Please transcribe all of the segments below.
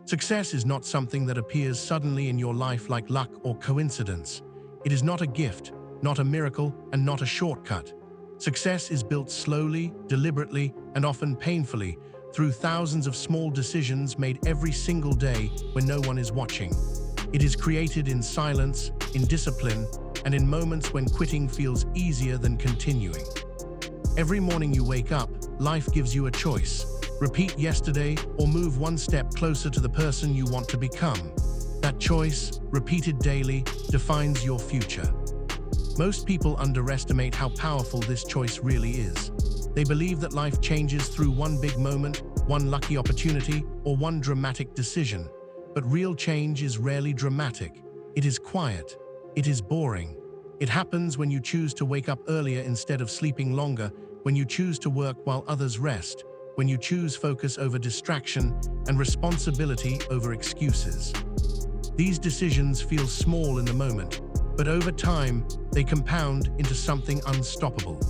Success is not something that appears suddenly in your life like luck or coincidence. It is not a gift, not a miracle, and not a shortcut. Success is built slowly, deliberately, and often painfully through thousands of small decisions made every single day when no one is watching. It is created in silence, in discipline, and in moments when quitting feels easier than continuing. Every morning you wake up, life gives you a choice. Repeat yesterday or move one step closer to the person you want to become. That choice, repeated daily, defines your future. Most people underestimate how powerful this choice really is. They believe that life changes through one big moment, one lucky opportunity, or one dramatic decision. But real change is rarely dramatic. It is quiet. It is boring. It happens when you choose to wake up earlier instead of sleeping longer, when you choose to work while others rest, when you choose focus over distraction and responsibility over excuses. These decisions feel small in the moment, but over time, they compound into something unstoppable.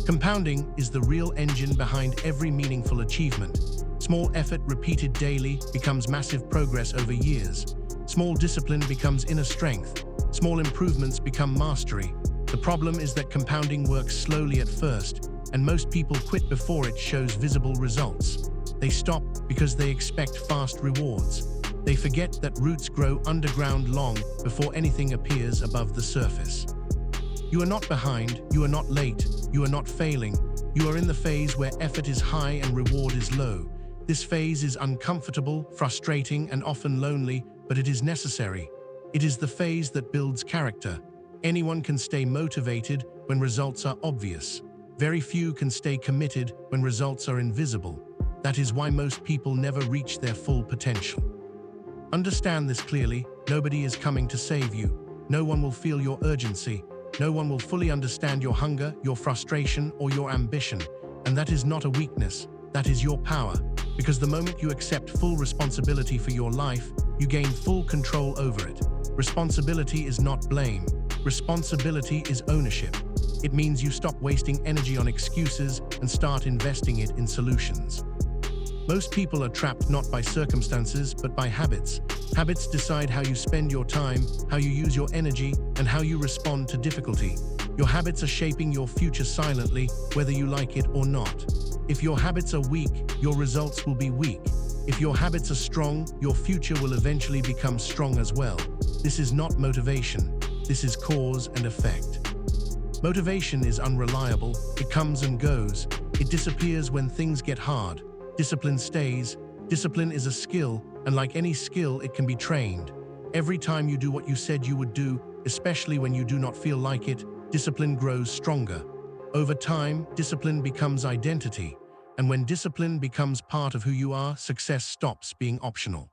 Compounding is the real engine behind every meaningful achievement. Small effort repeated daily becomes massive progress over years. Small discipline becomes inner strength. Small improvements become mastery. The problem is that compounding works slowly at first, and most people quit before it shows visible results. They stop because they expect fast rewards. They forget that roots grow underground long before anything appears above the surface. You are not behind, you are not late, you are not failing. You are in the phase where effort is high and reward is low. This phase is uncomfortable, frustrating, and often lonely, but it is necessary. It is the phase that builds character. Anyone can stay motivated when results are obvious. Very few can stay committed when results are invisible. That is why most people never reach their full potential. Understand this clearly. Nobody is coming to save you. No one will feel your urgency. No one will fully understand your hunger, your frustration, or your ambition. And that is not a weakness. That is your power. Because the moment you accept full responsibility for your life, you gain full control over it. Responsibility is not blame. Responsibility is ownership. It means you stop wasting energy on excuses and start investing it in solutions. Most people are trapped not by circumstances, but by habits. Habits decide how you spend your time, how you use your energy, and how you respond to difficulty. Your habits are shaping your future silently, whether you like it or not. If your habits are weak, your results will be weak. If your habits are strong, your future will eventually become strong as well. This is not motivation. This is cause and effect. Motivation is unreliable. It comes and goes. It disappears when things get hard. Discipline stays. Discipline is a skill, and like any skill, it can be trained. Every time you do what you said you would do, especially when you do not feel like it, discipline grows stronger. Over time, discipline becomes identity, and when discipline becomes part of who you are, success stops being optional.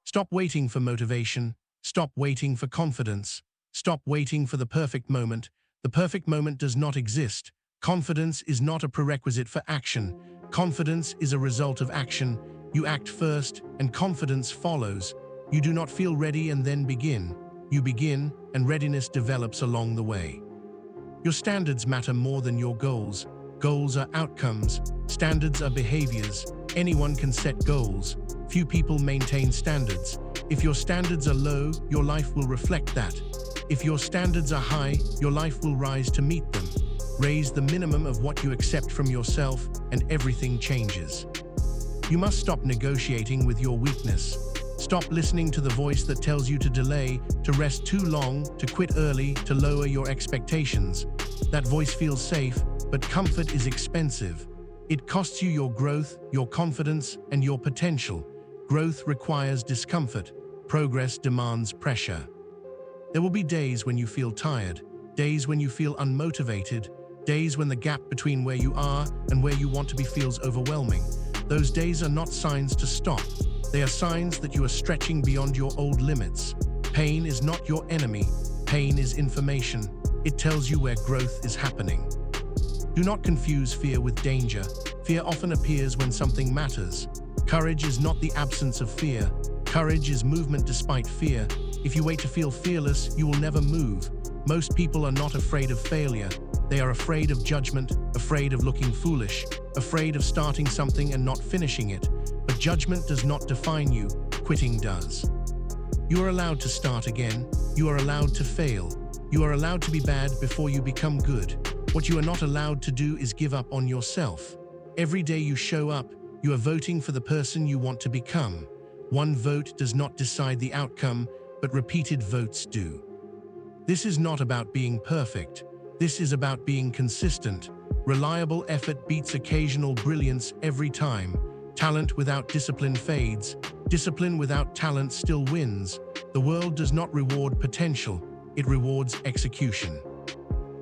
Stop waiting for motivation. Stop waiting for confidence. Stop waiting for the perfect moment. The perfect moment does not exist. Confidence is not a prerequisite for action. Confidence is a result of action. You act first, and confidence follows. You do not feel ready and then begin. You begin, and readiness develops along the way. Your standards matter more than your goals. Goals are outcomes. Standards are behaviors. Anyone can set goals. Few people maintain standards. If your standards are low, your life will reflect that. If your standards are high, your life will rise to meet them. Raise the minimum of what you accept from yourself, and everything changes. You must stop negotiating with your weakness. Stop listening to the voice that tells you to delay, to rest too long, to quit early, to lower your expectations. That voice feels safe, but comfort is expensive. It costs you your growth, your confidence, and your potential. Growth requires discomfort. Progress demands pressure. There will be days when you feel tired, days when you feel unmotivated, days when the gap between where you are and where you want to be feels overwhelming. Those days are not signs to stop. They are signs that you are stretching beyond your old limits. Pain is not your enemy. Pain is information. It tells you where growth is happening. Do not confuse fear with danger. Fear often appears when something matters. Courage is not the absence of fear. Courage is movement despite fear. If you wait to feel fearless, you will never move. Most people are not afraid of failure. They are afraid of judgment, afraid of looking foolish, afraid of starting something and not finishing it. But judgment does not define you. quitting does. You are allowed to start again. You are allowed to fail. You are allowed to be bad before you become good. What you are not allowed to do is give up on yourself. Every day you show up, you are voting for the person you want to become. One vote does not decide the outcome, but repeated votes do. This is not about being perfect. This is about being consistent. Reliable effort beats occasional brilliance every time. Talent without discipline fades. Discipline without talent still wins. The world does not reward potential, it rewards execution.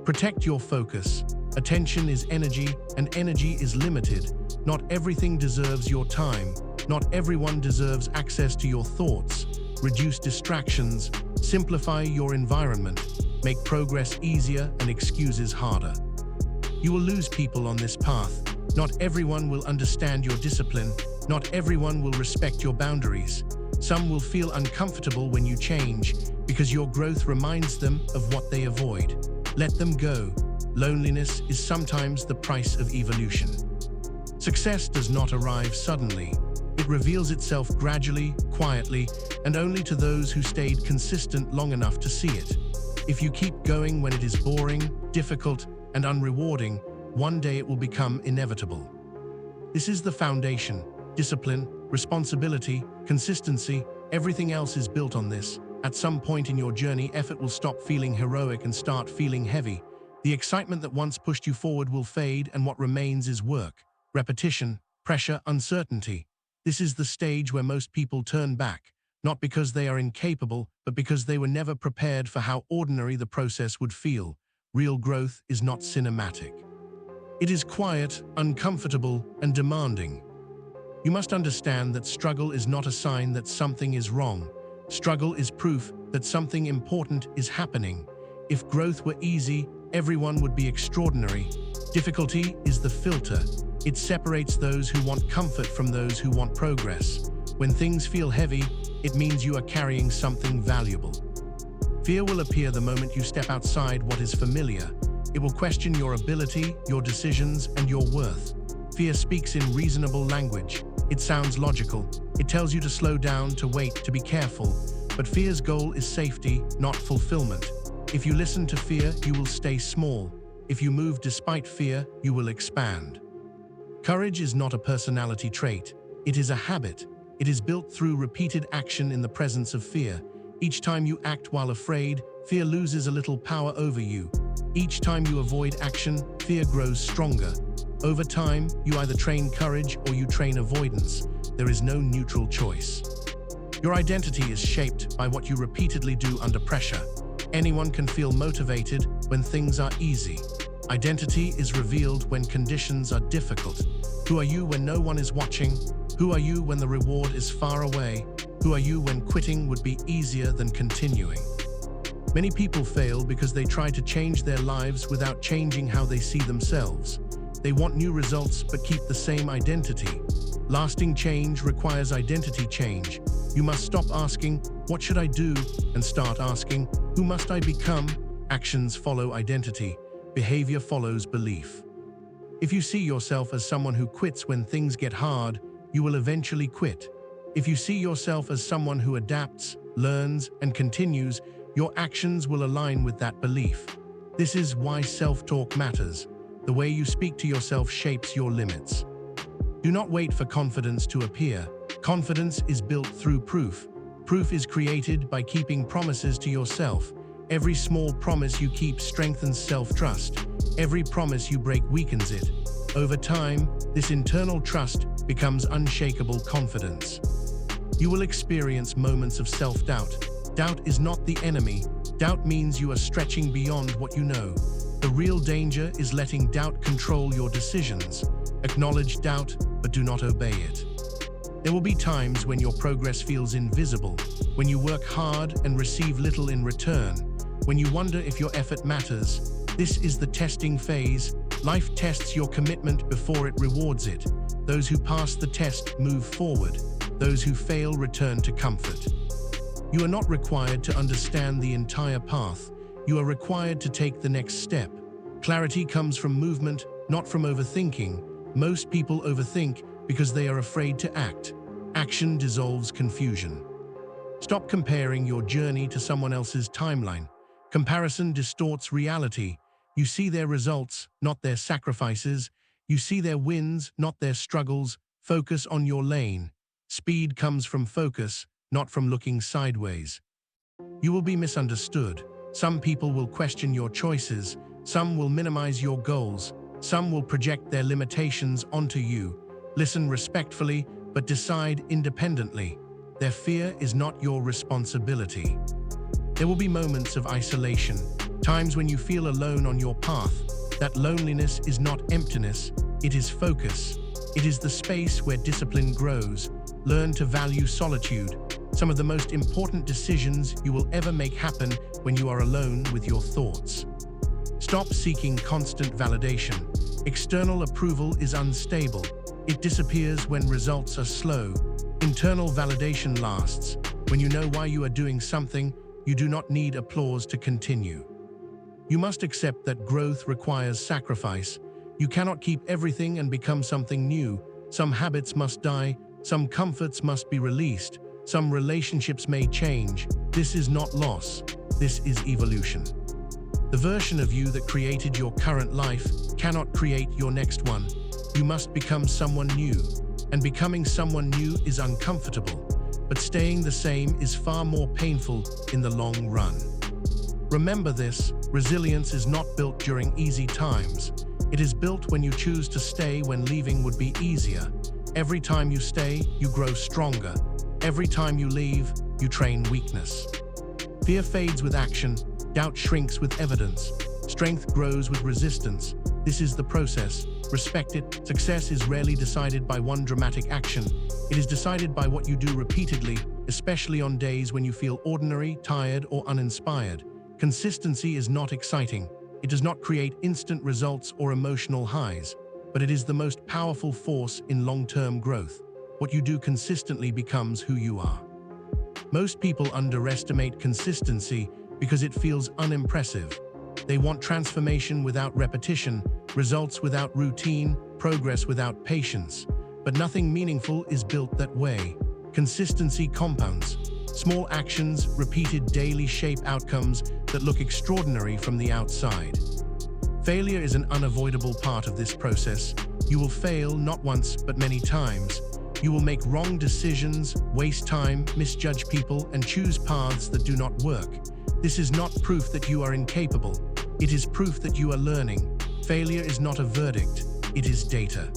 Protect your focus. Attention is energy, and energy is limited. Not everything deserves your time. Not everyone deserves access to your thoughts. Reduce distractions. Simplify your environment. Make progress easier and excuses harder. You will lose people on this path. Not everyone will understand your discipline. Not everyone will respect your boundaries. Some will feel uncomfortable when you change because your growth reminds them of what they avoid. Let them go. Loneliness is sometimes the price of evolution. Success does not arrive suddenly. It reveals itself gradually, quietly, and only to those who stayed consistent long enough to see it. If you keep going when it is boring, difficult, and unrewarding, one day it will become inevitable. This is the foundation. Discipline, responsibility, consistency, everything else is built on this. At some point in your journey, effort will stop feeling heroic and start feeling heavy. The excitement that once pushed you forward will fade, and what remains is work, repetition, pressure, uncertainty. This is the stage where most people turn back, not because they are incapable, but because they were never prepared for how ordinary the process would feel. Real growth is not cinematic. It is quiet, uncomfortable, and demanding. You must understand that struggle is not a sign that something is wrong. Struggle is proof that something important is happening. If growth were easy, everyone would be extraordinary. Difficulty is the filter. It separates those who want comfort from those who want progress. When things feel heavy, it means you are carrying something valuable. Fear will appear the moment you step outside what is familiar. It will question your ability, your decisions, and your worth. Fear speaks in reasonable language. It sounds logical. It tells you to slow down, to wait, to be careful. But fear's goal is safety, not fulfillment. If you listen to fear, you will stay small. If you move despite fear, you will expand. Courage is not a personality trait. It is a habit. It is built through repeated action in the presence of fear. Each time you act while afraid, fear loses a little power over you. Each time you avoid action, fear grows stronger. Over time, you either train courage or you train avoidance. There is no neutral choice. Your identity is shaped by what you repeatedly do under pressure. Anyone can feel motivated when things are easy. Identity is revealed when conditions are difficult. Who are you when no one is watching? Who are you when the reward is far away? Who are you when quitting would be easier than continuing? Many people fail because they try to change their lives without changing how they see themselves. They want new results but keep the same identity. Lasting change requires identity change. You must stop asking, "What should I do?" and start asking, "Who must I become?" Actions follow identity. Behavior follows belief. If you see yourself as someone who quits when things get hard, you will eventually quit. If you see yourself as someone who adapts, learns, and continues, your actions will align with that belief. This is why self-talk matters. The way you speak to yourself shapes your limits. Do not wait for confidence to appear. Confidence is built through proof. Proof is created by keeping promises to yourself. Every small promise you keep strengthens self-trust. Every promise you break weakens it. Over time, this internal trust becomes unshakable confidence. You will experience moments of self-doubt. Doubt is not the enemy. Doubt means you are stretching beyond what you know. The real danger is letting doubt control your decisions. Acknowledge doubt, but do not obey it. There will be times when your progress feels invisible, when you work hard and receive little in return, when you wonder if your effort matters. This is the testing phase. Life tests your commitment before it rewards it. Those who pass the test move forward. Those who fail return to comfort. You are not required to understand the entire path. You are required to take the next step. Clarity comes from movement, not from overthinking. Most people overthink because they are afraid to act. Action dissolves confusion. Stop comparing your journey to someone else's timeline. Comparison distorts reality. You see their results, not their sacrifices. You see their wins, not their struggles. Focus on your lane. Speed comes from focus, not from looking sideways. You will be misunderstood. Some people will question your choices. Some will minimize your goals. Some will project their limitations onto you. Listen respectfully, but decide independently. Their fear is not your responsibility. There will be moments of isolation, times when you feel alone on your path. That loneliness is not emptiness, it is focus. It is the space where discipline grows. Learn to value solitude. Some of the most important decisions you will ever make happen when you are alone with your thoughts. Stop seeking constant validation. External approval is unstable. It disappears when results are slow. Internal validation lasts. When you know why you are doing something, you do not need applause to continue. You must accept that growth requires sacrifice. You cannot keep everything and become something new. Some habits must die, some comforts must be released, some relationships may change. This is not loss, this is evolution. The version of you that created your current life cannot create your next one. You must become someone new. And becoming someone new is uncomfortable, but staying the same is far more painful in the long run. Remember this, resilience is not built during easy times. It is built when you choose to stay when leaving would be easier. Every time you stay, you grow stronger. Every time you leave, you train weakness. Fear fades with action, doubt shrinks with evidence, strength grows with resistance. This is the process. Respect it. Success is rarely decided by one dramatic action. It is decided by what you do repeatedly, especially on days when you feel ordinary, tired, or uninspired. Consistency is not exciting. It does not create instant results or emotional highs, but it is the most powerful force in long-term growth. What you do consistently becomes who you are. Most people underestimate consistency because it feels unimpressive. They want transformation without repetition, results without routine, progress without patience. But nothing meaningful is built that way. Consistency compounds. Small actions, repeated daily shape outcomes that look extraordinary from the outside. Failure is an unavoidable part of this process. You will fail not once, but many times. You will make wrong decisions, waste time, misjudge people, and choose paths that do not work. This is not proof that you are incapable. It is proof that you are learning. Failure is not a verdict, it is data.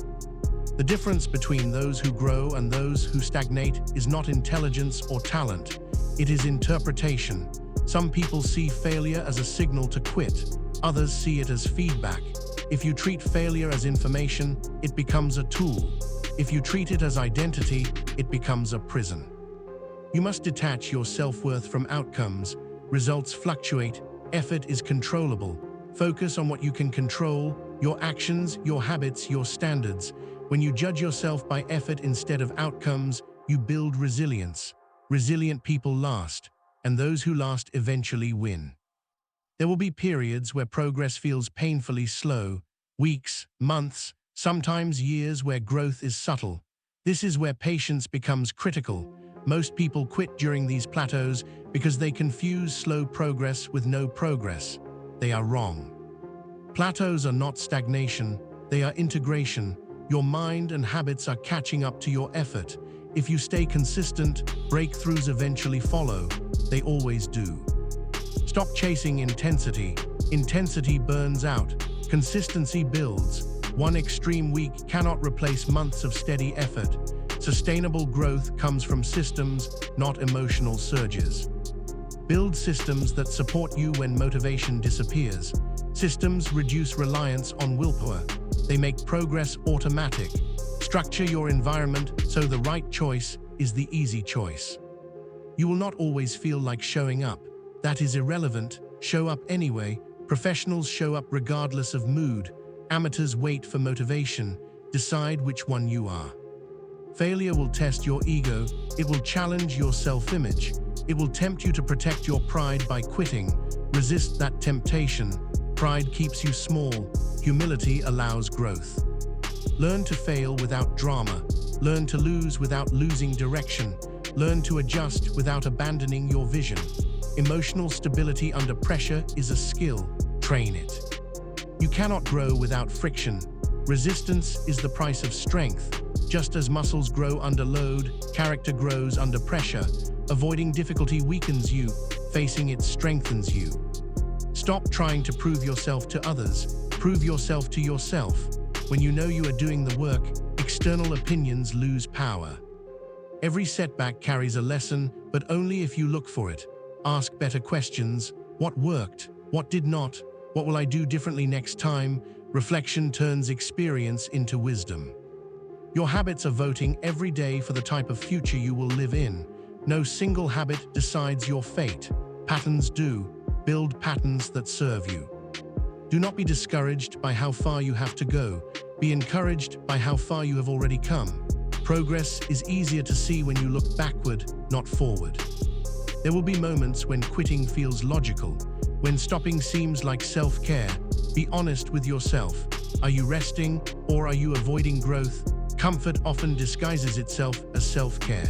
The difference between those who grow and those who stagnate is not intelligence or talent. It is interpretation. Some people see failure as a signal to quit. Others see it as feedback. If you treat failure as information, it becomes a tool. If you treat it as identity, it becomes a prison. You must detach your self-worth from outcomes. Results fluctuate. Effort is controllable. Focus on what you can control, your actions, your habits, your standards. When you judge yourself by effort instead of outcomes, you build resilience. Resilient people last, and those who last eventually win. There will be periods where progress feels painfully slow, weeks, months, sometimes years where growth is subtle. This is where patience becomes critical. Most people quit during these plateaus because they confuse slow progress with no progress. They are wrong. Plateaus are not stagnation, they are integration. Your mind and habits are catching up to your effort. If you stay consistent, breakthroughs eventually follow. They always do. Stop chasing intensity. Intensity burns out. Consistency builds. One extreme week cannot replace months of steady effort. Sustainable growth comes from systems, not emotional surges. Build systems that support you when motivation disappears. Systems reduce reliance on willpower. They make progress automatic. Structure your environment so the right choice is the easy choice. You will not always feel like showing up. That is irrelevant. Show up anyway. Professionals show up regardless of mood. Amateurs wait for motivation. Decide which one you are. Failure will test your ego. It will challenge your self-image. It will tempt you to protect your pride by quitting. Resist that temptation. Pride keeps you small. Humility allows growth. Learn to fail without drama. Learn to lose without losing direction. Learn to adjust without abandoning your vision. Emotional stability under pressure is a skill. Train it. You cannot grow without friction. Resistance is the price of strength. Just as muscles grow under load, character grows under pressure. Avoiding difficulty weakens you. Facing it strengthens you. Stop trying to prove yourself to others. Prove yourself to yourself. When you know you are doing the work, external opinions lose power. Every setback carries a lesson, but only if you look for it. Ask better questions. What worked? What did not? What will I do differently next time? Reflection turns experience into wisdom. Your habits are voting every day for the type of future you will live in. No single habit decides your fate. Patterns do. Build patterns that serve you. Do not be discouraged by how far you have to go. Be encouraged by how far you have already come. Progress is easier to see when you look backward, not forward. There will be moments when quitting feels logical, when stopping seems like self-care. Be honest with yourself. Are you resting or are you avoiding growth? Comfort often disguises itself as self-care.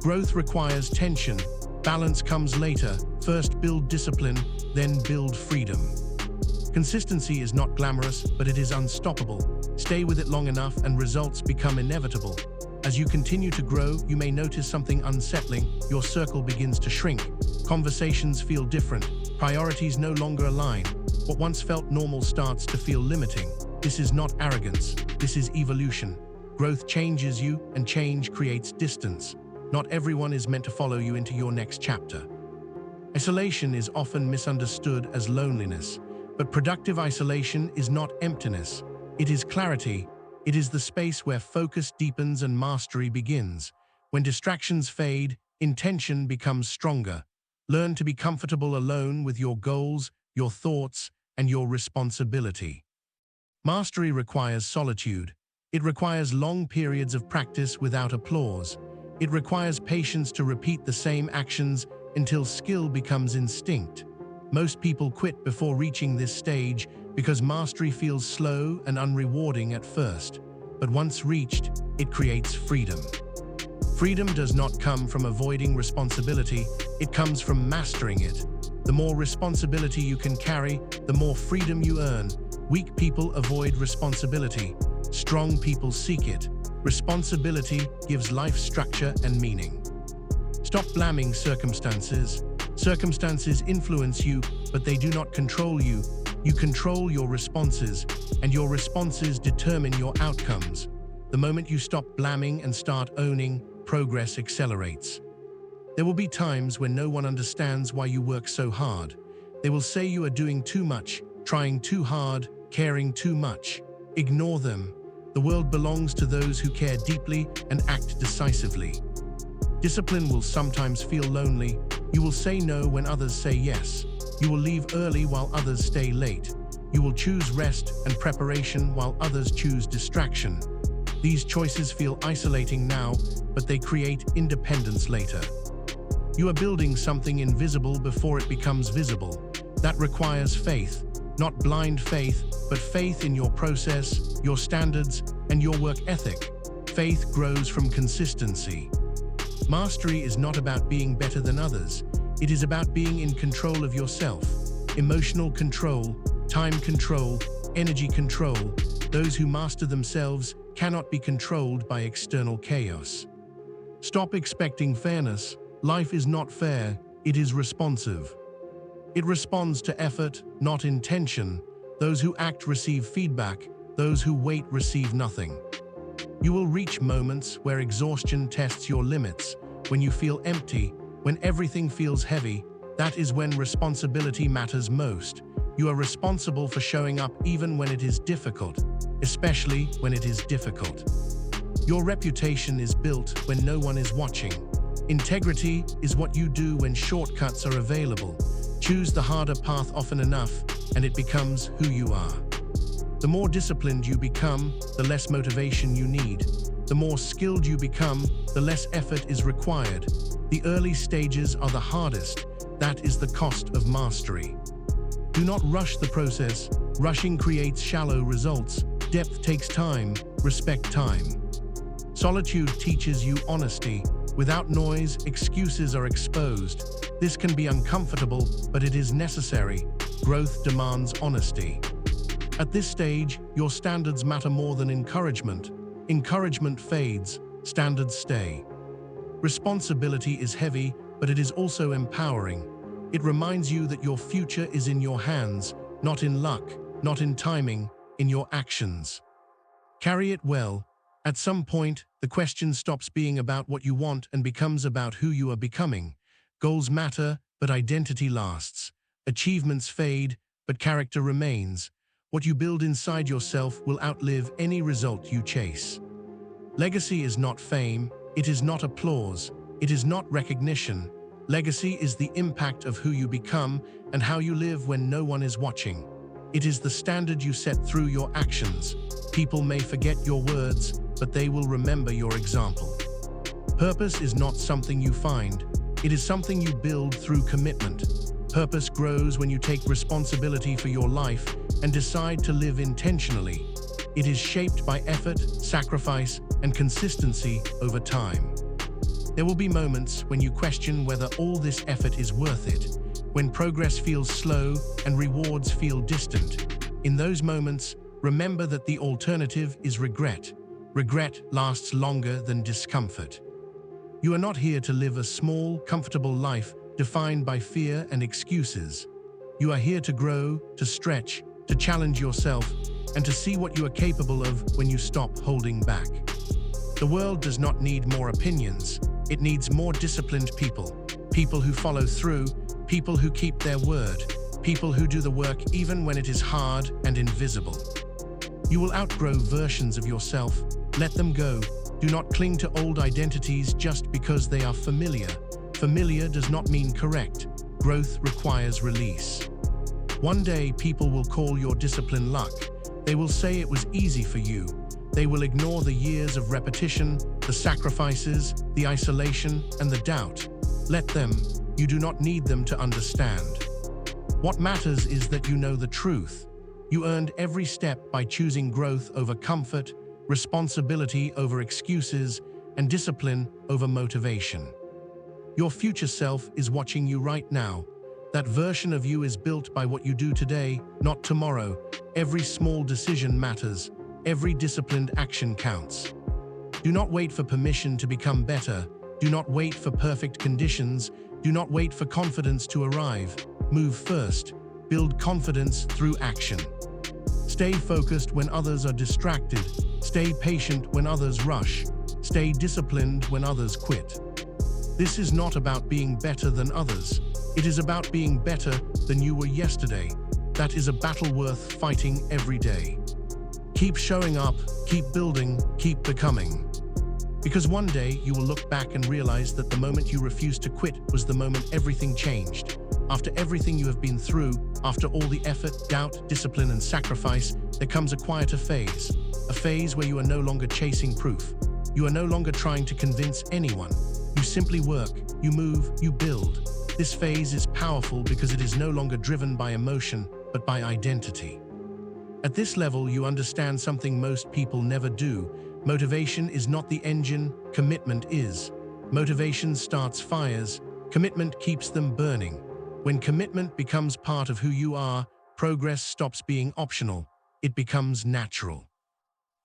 Growth requires tension. Balance comes later. First build discipline, then build freedom. Consistency is not glamorous, but it is unstoppable. Stay with it long enough and results become inevitable. As you continue to grow, you may notice something unsettling. Your circle begins to shrink. Conversations feel different. Priorities no longer align. What once felt normal starts to feel limiting. This is not arrogance. This is evolution. Growth changes you, and change creates distance. Not everyone is meant to follow you into your next chapter. Isolation is often misunderstood as loneliness, but productive isolation is not emptiness. It is clarity. It is the space where focus deepens and mastery begins. When distractions fade, intention becomes stronger. Learn to be comfortable alone with your goals, your thoughts, and your responsibility. Mastery requires solitude. It requires long periods of practice without applause. It requires patience to repeat the same actions until skill becomes instinct. Most people quit before reaching this stage because mastery feels slow and unrewarding at first. But once reached, it creates freedom. Freedom does not come from avoiding responsibility, it comes from mastering it. The more responsibility you can carry, the more freedom you earn. Weak people avoid responsibility. Strong people seek it. Responsibility gives life structure and meaning. Stop blaming circumstances. Circumstances influence you, but they do not control you. You control your responses, and your responses determine your outcomes. The moment you stop blaming and start owning, progress accelerates. There will be times when no one understands why you work so hard. They will say you are doing too much, trying too hard, caring too much. Ignore them. The world belongs to those who care deeply and act decisively. Discipline will sometimes feel lonely. You will say no when others say yes. You will leave early while others stay late. You will choose rest and preparation while others choose distraction. These choices feel isolating now, but they create independence later. You are building something invisible before it becomes visible. That requires faith, not blind faith, but faith in your process, your standards, and your work ethic. Faith grows from consistency. Mastery is not about being better than others. It is about being in control of yourself. Emotional control, time control, energy control. Those who master themselves cannot be controlled by external chaos. Stop expecting fairness. Life is not fair, it is responsive. It responds to effort, not intention. Those who act receive feedback, those who wait receive nothing. You will reach moments where exhaustion tests your limits, when you feel empty, when everything feels heavy. That is when responsibility matters most. You are responsible for showing up even when it is difficult, especially when it is difficult. Your reputation is built when no one is watching. Integrity is what you do when shortcuts are available. Choose the harder path often enough, and it becomes who you are. The more disciplined you become, the less motivation you need. The more skilled you become, the less effort is required. The early stages are the hardest. That is the cost of mastery. Do not rush the process. Rushing creates shallow results. Depth takes time. Respect time. Solitude teaches you honesty. Without noise, excuses are exposed. This can be uncomfortable, but it is necessary. Growth demands honesty. At this stage, your standards matter more than encouragement. Encouragement fades, standards stay. Responsibility is heavy, but it is also empowering. It reminds you that your future is in your hands, not in luck, not in timing, in your actions. Carry it well. At some point, the question stops being about what you want and becomes about who you are becoming. Goals matter, but identity lasts. Achievements fade, but character remains. What you build inside yourself will outlive any result you chase. Legacy is not fame, it is not applause, it is not recognition. Legacy is the impact of who you become and how you live when no one is watching. It is the standard you set through your actions. People may forget your words, but they will remember your example. Purpose is not something you find, it is something you build through commitment. Purpose grows when you take responsibility for your life and decide to live intentionally. It is shaped by effort, sacrifice, and consistency over time. There will be moments when you question whether all this effort is worth it, when progress feels slow and rewards feel distant. In those moments, remember that the alternative is regret. Regret lasts longer than discomfort. You are not here to live a small, comfortable life defined by fear and excuses. You are here to grow, to stretch, to challenge yourself, and to see what you are capable of when you stop holding back. The world does not need more opinions. It needs more disciplined people. People who follow through, people who keep their word, people who do the work even when it is hard and invisible. You will outgrow versions of yourself. Let them go. Do not cling to old identities just because they are familiar. Familiar does not mean correct. Growth requires release. One day, people will call your discipline luck. They will say it was easy for you. They will ignore the years of repetition, the sacrifices, the isolation, and the doubt. Let them. You do not need them to understand. What matters is that you know the truth. You earned every step by choosing growth over comfort, responsibility over excuses, and discipline over motivation. Your future self is watching you right now. That version of you is built by what you do today, not tomorrow. Every small decision matters. Every disciplined action counts. Do not wait for permission to become better. Do not wait for perfect conditions. Do not wait for confidence to arrive. Move first. Build confidence through action. Stay focused when others are distracted. Stay patient when others rush. Stay disciplined when others quit. This is not about being better than others. It is about being better than you were yesterday. That is a battle worth fighting every day. Keep showing up, keep building, keep becoming. Because one day you will look back and realize that the moment you refused to quit was the moment everything changed. After everything you have been through, after all the effort, doubt, discipline, and sacrifice, there comes a quieter phase. A phase where you are no longer chasing proof. You are no longer trying to convince anyone. You simply work, you move, you build. This phase is powerful because it is no longer driven by emotion, but by identity. At this level, you understand something most people never do. Motivation is not the engine, commitment is. Motivation starts fires, commitment keeps them burning. When commitment becomes part of who you are, progress stops being optional. It becomes natural.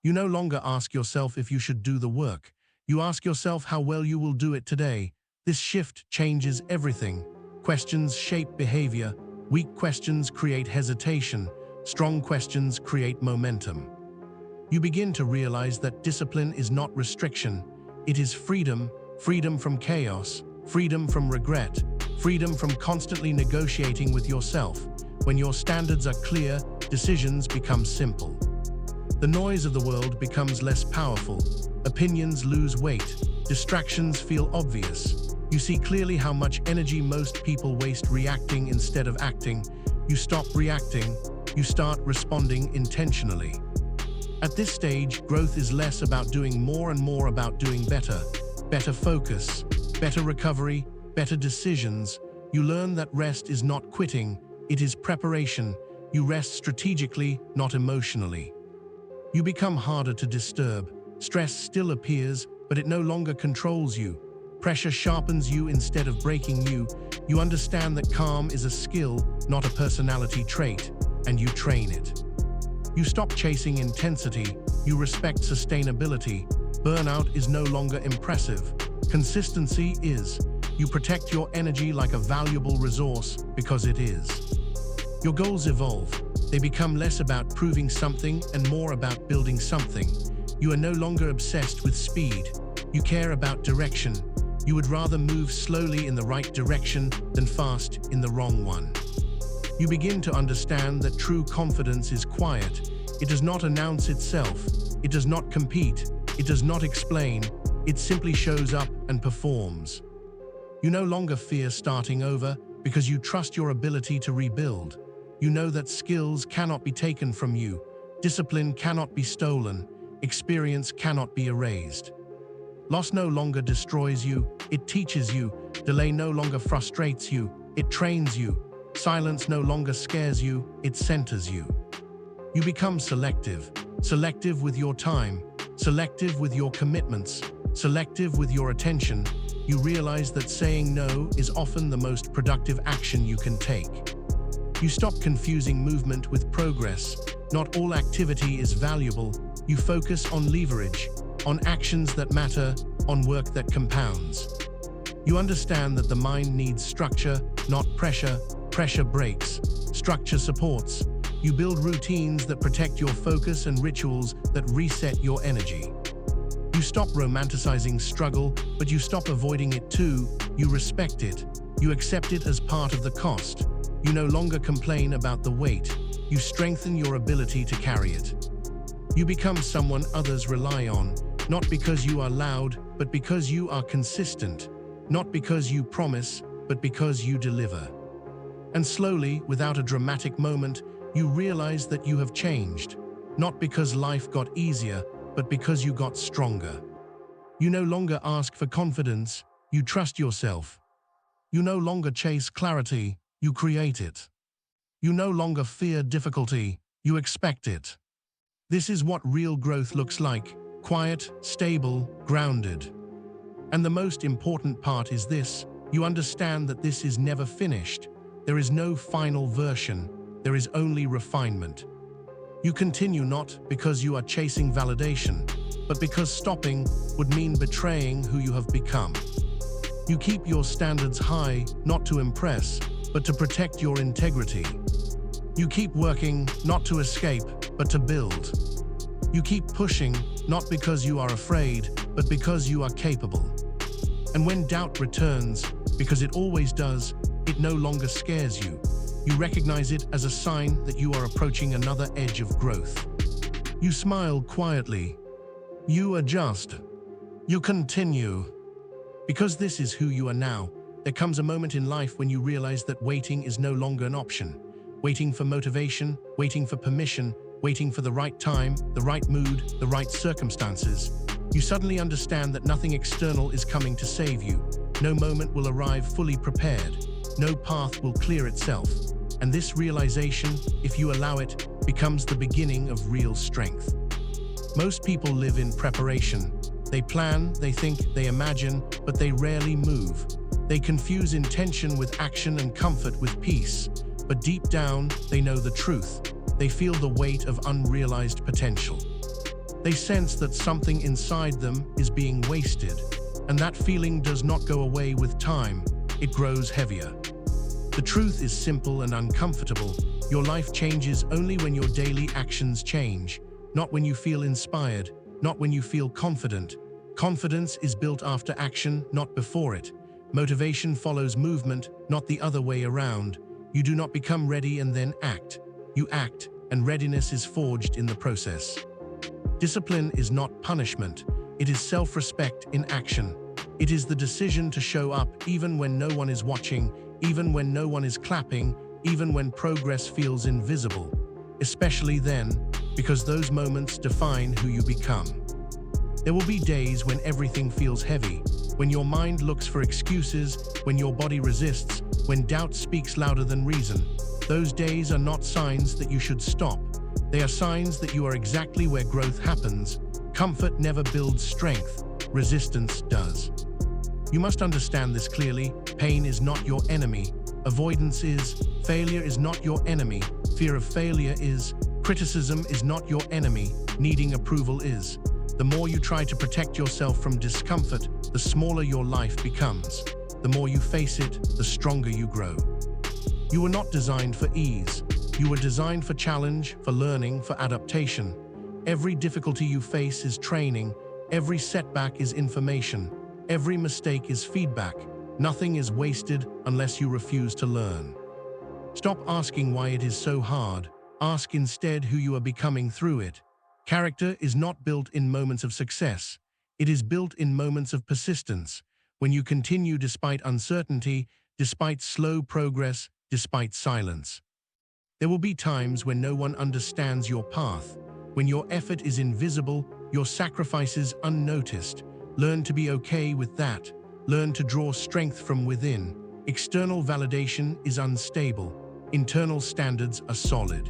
You no longer ask yourself if you should do the work. You ask yourself how well you will do it today. This shift changes everything. Questions shape behavior. Weak questions create hesitation. Strong questions create momentum. You begin to realize that discipline is not restriction. It is freedom, freedom from chaos, freedom from regret, freedom from constantly negotiating with yourself. When your standards are clear, decisions become simple. The noise of the world becomes less powerful. Opinions lose weight. Distractions feel obvious. You see clearly how much energy most people waste reacting instead of acting. You stop reacting. You start responding intentionally. At this stage, growth is less about doing more and more about doing better. Better focus, better recovery, better decisions. You learn that rest is not quitting, it is preparation. You rest strategically, not emotionally. You become harder to disturb. Stress still appears, but it no longer controls you. Pressure sharpens you instead of breaking you. You understand that calm is a skill, not a personality trait, and you train it. You stop chasing intensity, you respect sustainability. Burnout is no longer impressive. Consistency is. You protect your energy like a valuable resource because it is. Your goals evolve. They become less about proving something and more about building something. You are no longer obsessed with speed. You care about direction. You would rather move slowly in the right direction than fast in the wrong one. You begin to understand that true confidence is quiet. It does not announce itself. It does not compete. It does not explain. It simply shows up and performs. You no longer fear starting over because you trust your ability to rebuild. You know that skills cannot be taken from you. Discipline cannot be stolen. Experience cannot be erased. Loss no longer destroys you, it teaches you. Delay no longer frustrates you, it trains you. Silence no longer scares you, it centers you. You become selective. Selective with your time. Selective with your commitments. Selective with your attention. You realize that saying no is often the most productive action you can take. You stop confusing movement with progress. Not all activity is valuable. You focus on leverage, on actions that matter, on work that compounds. You understand that the mind needs structure, not pressure. Pressure breaks. Structure supports. You build routines that protect your focus and rituals that reset your energy. You stop romanticizing struggle, but you stop avoiding it too. You respect it. You accept it as part of the cost. You no longer complain about the weight. You strengthen your ability to carry it. You become someone others rely on, not because you are loud, but because you are consistent. Not because you promise, but because you deliver. And slowly, without a dramatic moment, you realize that you have changed. Not because life got easier, but because you got stronger. You no longer ask for confidence, you trust yourself. You no longer chase clarity, you create it. You no longer fear difficulty, you expect it. This is what real growth looks like: quiet, stable, grounded. And the most important part is this: you understand that this is never finished. There is no final version, there is only refinement. You continue not because you are chasing validation, but because stopping would mean betraying who you have become. You keep your standards high, not to impress, but to protect your integrity. You keep working, not to escape, but to build. You keep pushing, not because you are afraid, but because you are capable. And when doubt returns, because it always does, it no longer scares you. You recognize it as a sign that you are approaching another edge of growth. You smile quietly. You adjust. You continue. Because this is who you are now, there comes a moment in life when you realize that waiting is no longer an option. Waiting for motivation, waiting for permission, waiting for the right time, the right mood, the right circumstances. You suddenly understand that nothing external is coming to save you. No moment will arrive fully prepared. No path will clear itself. And this realization, if you allow it, becomes the beginning of real strength. Most people live in preparation. They plan, they think, they imagine, but they rarely move. They confuse intention with action and comfort with peace. But deep down, they know the truth. They feel the weight of unrealized potential. They sense that something inside them is being wasted, and that feeling does not go away with time. It grows heavier. The truth is simple and uncomfortable. Your life changes only when your daily actions change, not when you feel inspired, not when you feel confident. Confidence is built after action, not before it. Motivation follows movement, not the other way around. You do not become ready and then act. You act, and readiness is forged in the process. Discipline is not punishment. It is self-respect in action. It is the decision to show up even when no one is watching, even when no one is clapping, even when progress feels invisible. Especially then, because those moments define who you become. There will be days when everything feels heavy, when your mind looks for excuses, when your body resists, when doubt speaks louder than reason. Those days are not signs that you should stop. They are signs that you are exactly where growth happens, Comfort never builds strength, resistance does. You must understand this clearly. Pain is not your enemy. Avoidance is. Failure is not your enemy. Fear of failure is. Criticism is not your enemy. Needing approval is. The more you try to protect yourself from discomfort, the smaller your life becomes. The more you face it, the stronger you grow. You were not designed for ease. You were designed for challenge, for learning, for adaptation. Every difficulty you face is training. Every setback is information. Every mistake is feedback. Nothing is wasted unless you refuse to learn. Stop asking why it is so hard. Ask instead who you are becoming through it. Character is not built in moments of success. It is built in moments of persistence, when you continue despite uncertainty, despite slow progress, despite silence. There will be times when no one understands your path, when your effort is invisible, your sacrifices unnoticed. Learn to be okay with that. Learn to draw strength from within. External validation is unstable. Internal standards are solid.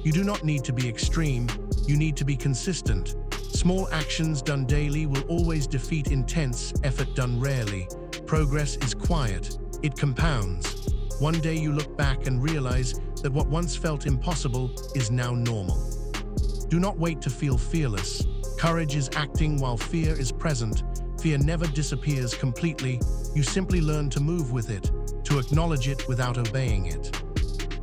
You do not need to be extreme. You need to be consistent. Small actions done daily will always defeat intense effort done rarely. Progress is quiet. It compounds. One day you look back and realize that what once felt impossible is now normal. Do not wait to feel fearless. Courage is acting while fear is present. Fear never disappears completely. You simply learn to move with it, to acknowledge it without obeying it.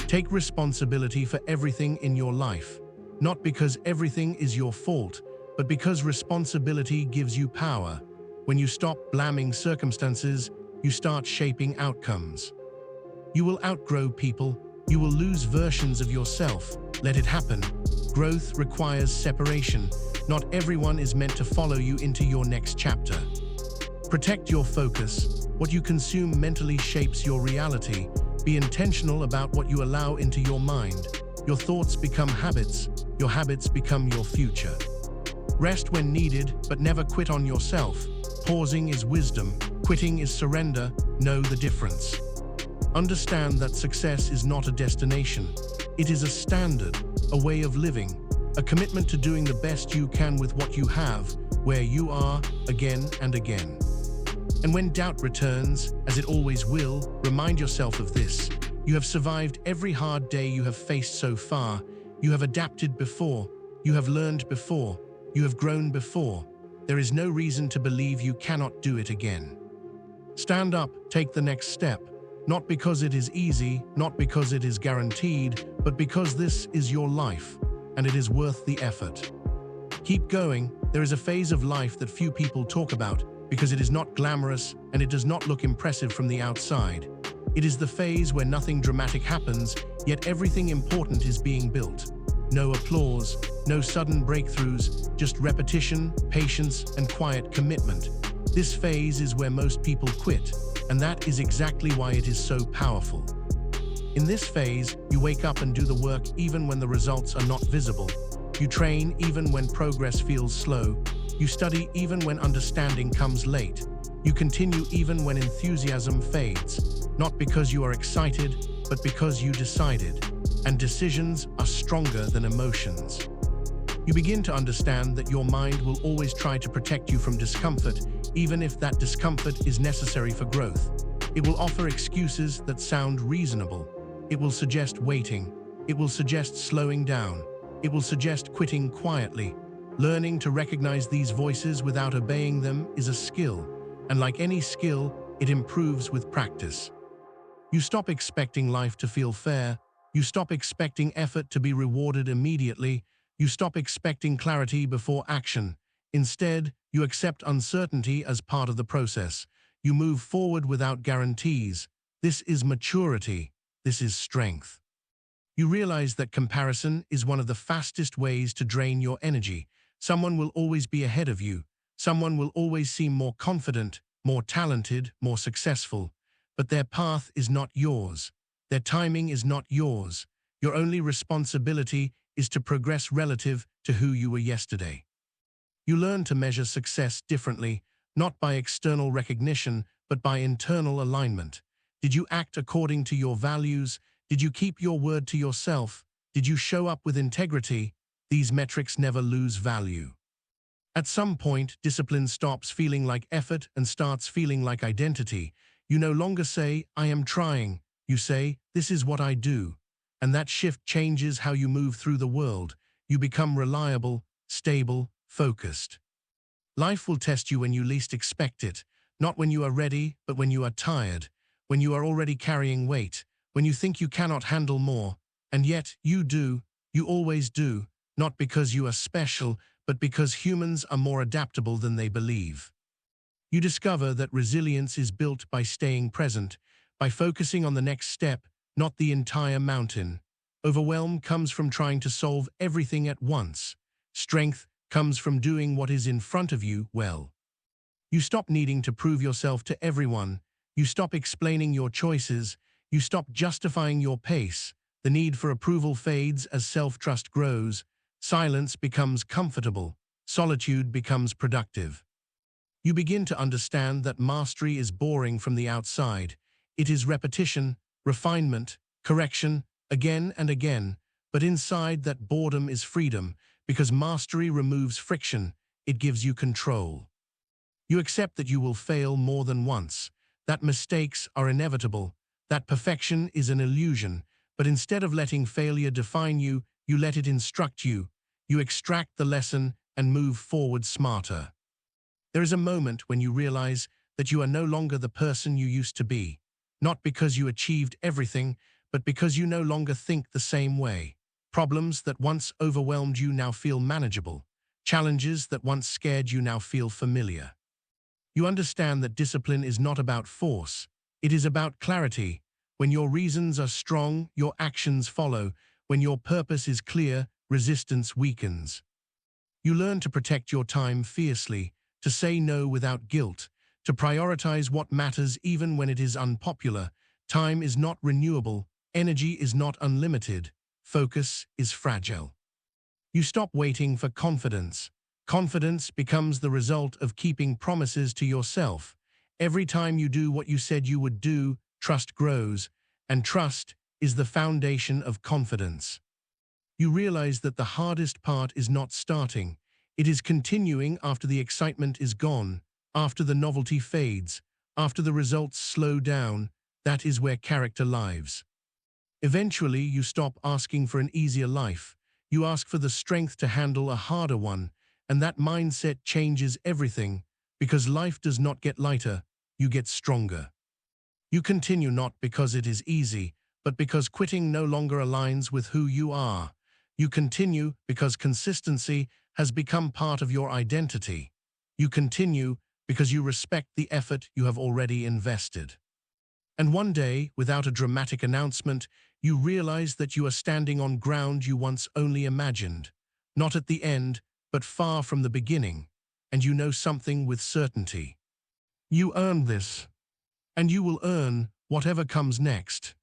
Take responsibility for everything in your life, not because everything is your fault, but because responsibility gives you power. When you stop blaming circumstances, you start shaping outcomes. You will outgrow people. You will lose versions of yourself. Let it happen. Growth requires separation. Not everyone is meant to follow you into your next chapter. Protect your focus. What you consume mentally shapes your reality. Be intentional about what you allow into your mind. Your thoughts become habits. Your habits become your future. Rest when needed, but never quit on yourself. Pausing is wisdom. Quitting is surrender. Know the difference. Understand that success is not a destination. It is a standard, a way of living, a commitment to doing the best you can with what you have, where you are, again and again. And when doubt returns, as it always will, remind yourself of this. You have survived every hard day you have faced so far. You have adapted before. You have learned before. You have grown before. There is no reason to believe you cannot do it again. Stand up, take the next step. Not because it is easy, not because it is guaranteed, but because this is your life, and it is worth the effort. Keep going. There is a phase of life that few people talk about because it is not glamorous and it does not look impressive from the outside. It is the phase where nothing dramatic happens, yet everything important is being built. No applause, no sudden breakthroughs, just repetition, patience, and quiet commitment. This phase is where most people quit, and that is exactly why it is so powerful. In this phase, you wake up and do the work even when the results are not visible. You train even when progress feels slow. You study even when understanding comes late. You continue even when enthusiasm fades. Not because you are excited, but because you decided. And decisions are stronger than emotions. You begin to understand that your mind will always try to protect you from discomfort, even if that discomfort is necessary for growth. It will offer excuses that sound reasonable. It will suggest waiting. It will suggest slowing down. It will suggest quitting quietly. Learning to recognize these voices without obeying them is a skill, and like any skill, it improves with practice. You stop expecting life to feel fair. You stop expecting effort to be rewarded immediately. You stop expecting clarity before action. Instead, you accept uncertainty as part of the process. You move forward without guarantees. This is maturity. This is strength. You realize that comparison is one of the fastest ways to drain your energy. Someone will always be ahead of you. Someone will always seem more confident, more talented, more successful. But their path is not yours. Their timing is not yours. Your only responsibility is to progress relative to who you were yesterday. You learn to measure success differently, not by external recognition, but by internal alignment. Did you act according to your values? Did you keep your word to yourself? Did you show up with integrity? These metrics never lose value. At some point, discipline stops feeling like effort and starts feeling like identity. You no longer say, I am trying. You say, this is what I do. And that shift changes how you move through the world. You become reliable, stable, focused. Life will test you when you least expect it, not when you are ready, but when you are tired, when you are already carrying weight, when you think you cannot handle more. And yet, you do, you always do, not because you are special, but because humans are more adaptable than they believe. You discover that resilience is built by staying present, by focusing on the next step, not the entire mountain. Overwhelm comes from trying to solve everything at once. Strength comes from doing what is in front of you well. You stop needing to prove yourself to everyone. You stop explaining your choices. You stop justifying your pace. The need for approval fades as self-trust grows. Silence becomes comfortable. Solitude becomes productive. You begin to understand that mastery is boring from the outside. It is repetition, refinement, correction, again and again. But inside that boredom is freedom, because mastery removes friction. It gives you control. You accept that you will fail more than once, that mistakes are inevitable, that perfection is an illusion. But instead of letting failure define you, you let it instruct you. You extract the lesson and move forward smarter. There is a moment when you realize that you are no longer the person you used to be, not because you achieved everything, but because you no longer think the same way. Problems that once overwhelmed you now feel manageable. Challenges that once scared you now feel familiar. You understand that discipline is not about force. It is about clarity. When your reasons are strong, your actions follow. When your purpose is clear, resistance weakens. You learn to protect your time fiercely, to say no without guilt, to prioritize what matters even when it is unpopular. Time is not renewable, energy is not unlimited, focus is fragile. You stop waiting for confidence. Confidence becomes the result of keeping promises to yourself. Every time you do what you said you would do, trust grows, and trust is the foundation of confidence. You realize that the hardest part is not starting. It is continuing after the excitement is gone, after the novelty fades, after the results slow down. That is where character lives. Eventually, you stop asking for an easier life. You ask for the strength to handle a harder one, and that mindset changes everything, because life does not get lighter, you get stronger. You continue not because it is easy, but because quitting no longer aligns with who you are. You continue because consistency has become part of your identity. You continue because you respect the effort you have already invested. And one day, without a dramatic announcement, you realize that you are standing on ground you once only imagined. Not at the end, but far from the beginning. And you know something with certainty. You earned this. And you will earn whatever comes next.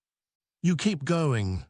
You keep going.